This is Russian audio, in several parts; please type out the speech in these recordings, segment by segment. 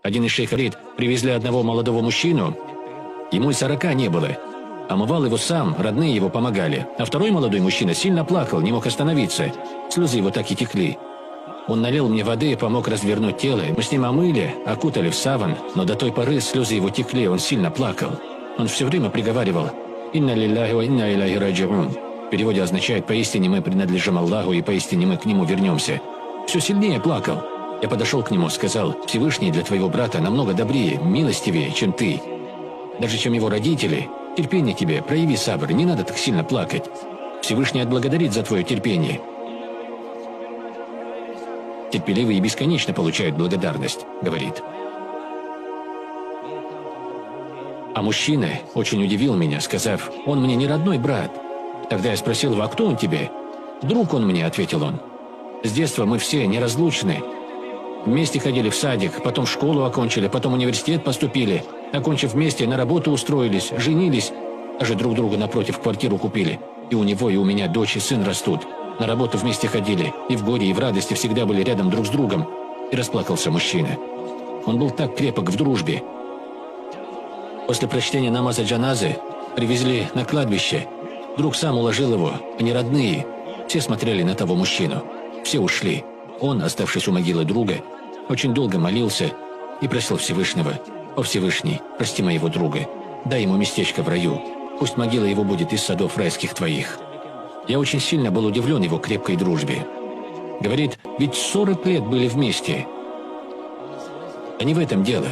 Один из шейхов говорит, привезли одного молодого мужчину, ему и 40 не было. Омывал его сам, родные его помогали. А второй молодой мужчина сильно плакал, не мог остановиться. Слезы его так и текли. Он налил мне воды и помог развернуть тело. Мы с ним омыли, окутали в саван, но до той поры слезы его текли, он сильно плакал. Он все время приговаривал «Инна лилляхи ва инна иляйхи раджиун». В переводе означает «поистине мы принадлежим Аллаху и поистине мы к нему вернемся». Все сильнее плакал. Я подошел к нему, сказал «Всевышний для твоего брата намного добрее, милостивее, чем ты. Даже чем его родители. Терпение тебе, прояви сабр, не надо так сильно плакать. Всевышний отблагодарит за твое терпение». Терпеливые бесконечно получают благодарность, говорит. А мужчина очень удивил меня, сказав, он мне не родной брат. Тогда я спросил его, а кто он тебе? Друг он мне, ответил он. С детства мы все неразлучны. Вместе ходили в садик, потом школу окончили, потом университет поступили. Окончив вместе, на работу устроились, женились. Даже друг друга напротив квартиру купили. И у него, и у меня дочь и сын растут. На работу вместе ходили, и в горе, и в радости всегда были рядом друг с другом. И расплакался мужчина. Он был так крепок в дружбе. После прочтения намаза джаназы привезли на кладбище. Друг сам уложил его, они родные. Все смотрели на того мужчину. Все ушли. Он, оставшись у могилы друга, очень долго молился и просил Всевышнего: «О Всевышний, прости моего друга, дай ему местечко в раю. Пусть могила его будет из садов райских твоих». Я очень сильно был удивлен его крепкой дружбе. Говорит, ведь 40 лет были вместе. А не в этом дело.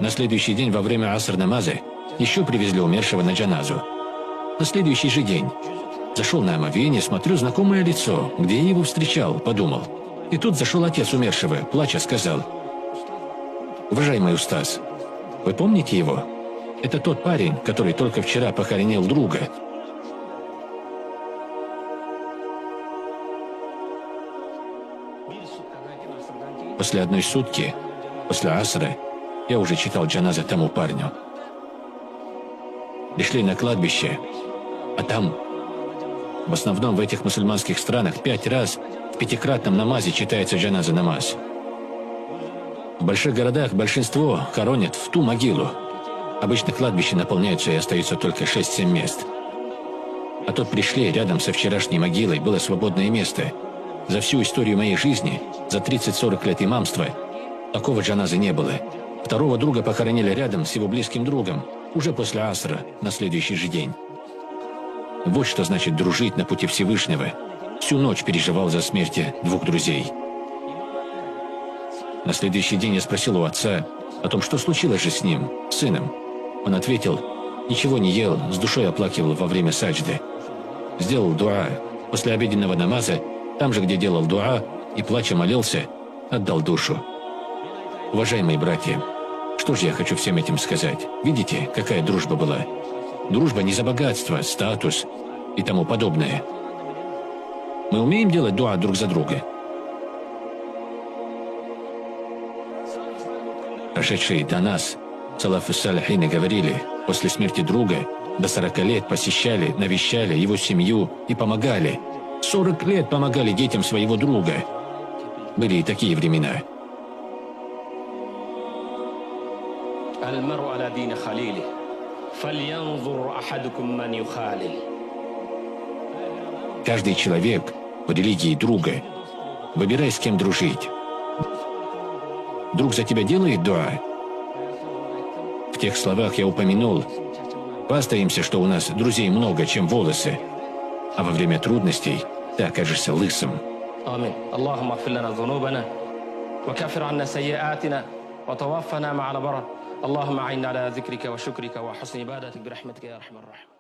На следующий день во время аср-намаза еще привезли умершего на джаназу. На следующий же день зашел на омовение, смотрю, знакомое лицо. Где я его встречал, подумал. И тут зашел отец умершего, плача, сказал: «Уважаемый устаз, вы помните его? Это тот парень, который только вчера похоронил друга». После одной сутки, после асра, я уже читал джаназа тому парню. Пришли на кладбище, а там, в основном в этих мусульманских странах, 5 раз в 5-кратном намазе читается джаназа намаз. В больших городах большинство хоронят в ту могилу. Обычно кладбища наполняются и остаются только 6-7 мест. А тут пришли, рядом со вчерашней могилой было свободное место. За всю историю моей жизни, за 30-40 лет имамства, такого джаназы не было. Второго друга похоронили рядом с его близким другом, уже после асра, на следующий же день. Вот что значит дружить на пути Всевышнего. Всю ночь переживал за смерти 2 друзей. На следующий день я спросил у отца о том, что случилось же с ним, сыном. Он ответил: ничего не ел, с душой оплакивал во время саджды. Сделал дуа. После обеденного намаза, там же, где делал дуа, и плача молился, отдал душу. Уважаемые братья, что же я хочу всем этим сказать? Видите, какая дружба была? Дружба не за богатство, статус и тому подобное. Мы умеем делать дуа друг за друга? Прошедшие до нас салафы салихины говорили, после смерти друга до 40 лет посещали, навещали его семью и помогали. 40 лет помогали детям своего друга. Были и такие времена. Каждый человек в религии друга. Выбирай, с кем дружить. Друг за тебя делает дуа. В тех словах я упомянул: хвастаемся, что у нас друзей много, чем волосы, а во время трудностей ты окажешься лысым. آمين. اللهم اغفر لنا ذنوبنا وكفر عنا سيئاتنا وتوفنا مع الأبرار. اللهم أعنا على ذكرك وشكرك وحسن عبادتك برحمتك يا أرحم الراحمين.